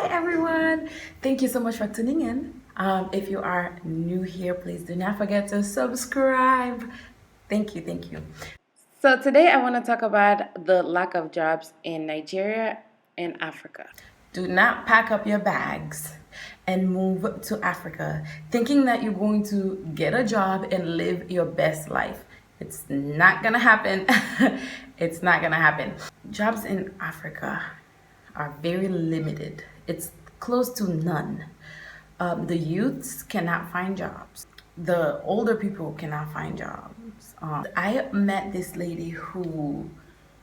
Hi everyone! Thank you so much for tuning in. If you are new here, please do not forget to subscribe. Thank you. So today I want to talk about the lack of jobs in Nigeria and Africa. Do not pack up your bags and move to Africa thinking that you're going to get a job and live your best life. It's not gonna happen. It's not gonna happen. Jobs in Africa are very limited. It's close to none. The youths cannot find jobs. The older people cannot find jobs. I met this lady who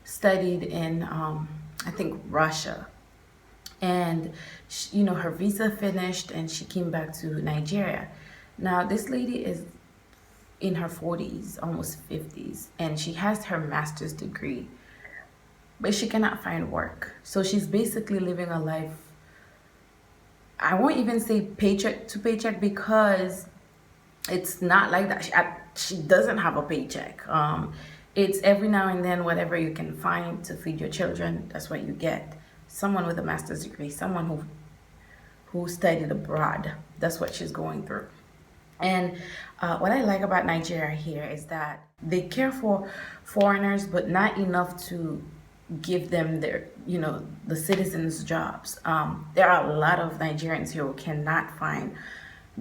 studied in, I think, Russia. And, her visa finished and she came back to Nigeria. Now, this lady is in her 40s, almost 50s, and she has her master's degree, but she cannot find work. So she's basically living a life, I won't even say paycheck to paycheck because it's not like that. She doesn't have a paycheck. It's every now and then whatever you can find to feed your children, that's what you get. Someone with a master's degree, someone who studied abroad, that's what she's going through. And what I like about Nigeria here is that they care for foreigners, but not enough to give them the citizens' jobs. There are a lot of Nigerians here who cannot find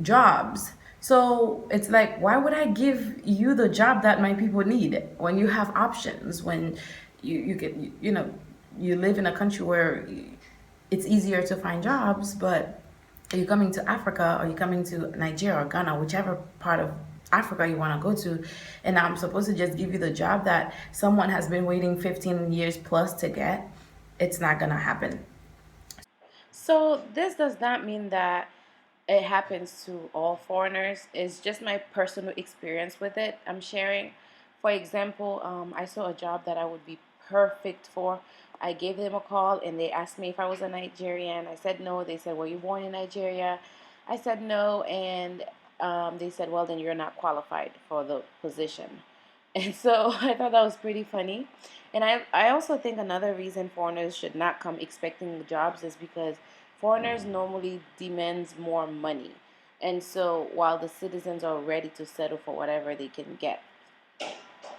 jobs. So it's like, why would I give you the job that my people need when you have options, when you get, you live in a country where it's easier to find jobs, but are you coming to Africa or are you coming to Nigeria or Ghana, whichever part of Africa you want to go to, and I'm supposed to just give you the job that someone has been waiting 15 years plus to get? It's not going to happen. So this does not mean that it happens to all foreigners. It's just my personal experience with it I'm sharing. For example, I saw a job that I would be perfect for. I gave them a call and they asked me if I was a Nigerian. I said no. They said, were you born in Nigeria? I said no. And they said, well, then you're not qualified for the position. And so I thought that was pretty funny. And I also think another reason foreigners should not come expecting jobs is because foreigners normally demands more money. And so while the citizens are ready to settle for whatever they can get.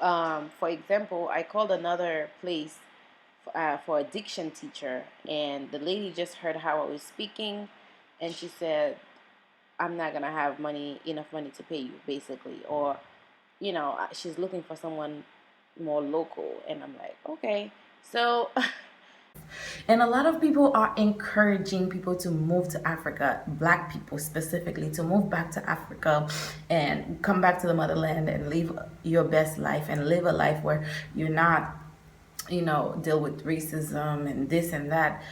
For example, I called another place for a diction teacher, and the lady just heard how I was speaking, and she said, I'm not gonna have enough money to pay you, basically. Or, she's looking for someone more local, and I'm like, okay. So and a lot of people are encouraging people to move to Africa, black people specifically, to move back to Africa and come back to the motherland and live your best life and live a life where you're not, deal with racism and this and that.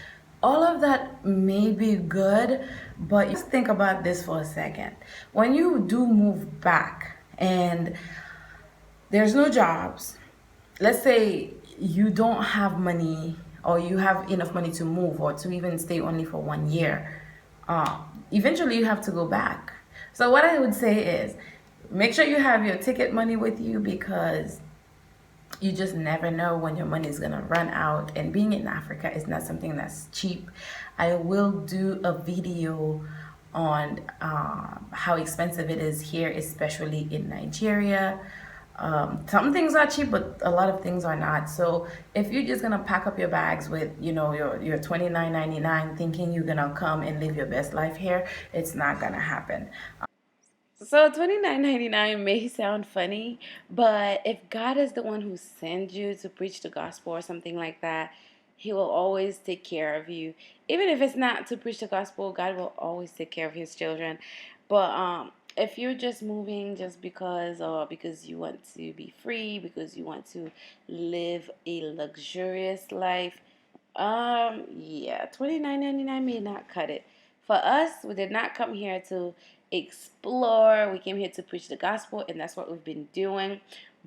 All of that may be good, but just think about this for a second. When you do move back and there's no jobs, let's say you don't have money or you have enough money to move or to even stay only for 1 year, eventually you have to go back. So what I would say is make sure you have your ticket money with you, because you just never know when your money is gonna run out, and being in Africa is not something that's cheap. I will do a video on how expensive it is here, especially in Nigeria. Some things are cheap, but a lot of things are not. So if you're just gonna pack up your bags with, your $29.99, thinking you're gonna come and live your best life here, it's not gonna happen. So 29.99 may sound funny, but if God is the one who sends you to preach the gospel or something like that, He will always take care of you. Even if it's not to preach the gospel, God will always take care of His children. But if you're just moving just because you want to be free, because you want to live a luxurious life, yeah, 29.99 may not cut it. For us, we did not come here to explore. We came here to preach the gospel, and that's what we've been doing.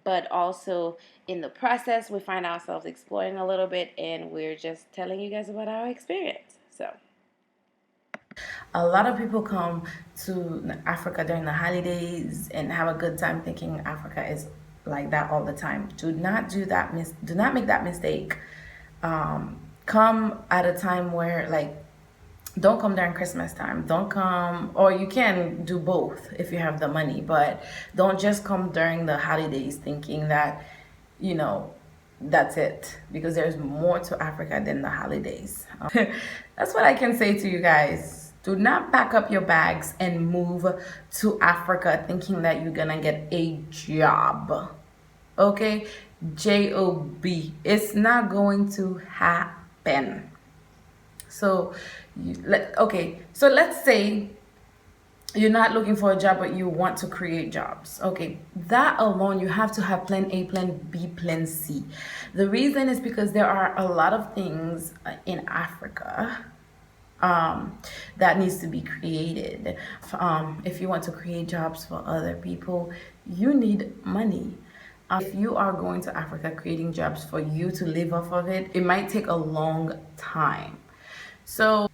But also, in the process, we find ourselves exploring a little bit, and we're just telling you guys about our experience. So, a lot of people come to Africa during the holidays and have a good time thinking Africa is like that all the time. Do not do that. Do not make that mistake. Come at a time where, like, don't come during Christmas time. Don't come, or you can do both if you have the money, but don't just come during the holidays thinking that, you know, that's it, because there's more to Africa than the holidays. That's what I can say to you guys. Do not pack up your bags and move to Africa thinking that you're gonna get a job. Okay? J-O-B. It's not going to happen. So, so let's say you're not looking for a job, but you want to create jobs. Okay, that alone, you have to have plan A, plan B, plan C. The reason is because there are a lot of things in Africa that needs to be created. If you want to create jobs for other people, you need money. If you are going to Africa creating jobs for you to live off of it, it might take a long time. So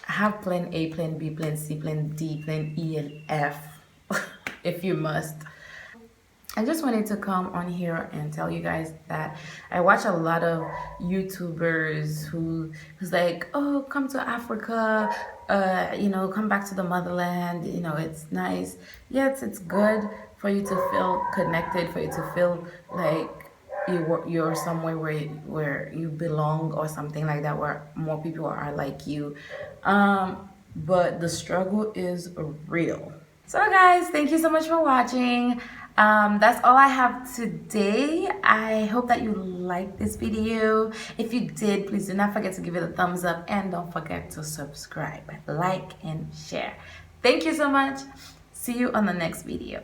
have plan A, plan B, plan C, plan D, plan E, and F if you must. I just wanted to come on here and tell you guys that I watch a lot of YouTubers who's like, oh, come to Africa, come back to the motherland, it's nice. Yes, it's good for you to feel connected, for you to feel like you're somewhere where you belong or something like that, where more people are like you. But the struggle is real. So guys, thank you so much for watching. That's all I have today. I hope that you liked this video. If you did, please do not forget to give it a thumbs up and don't forget to subscribe, like, and share. Thank you so much. See you on the next video.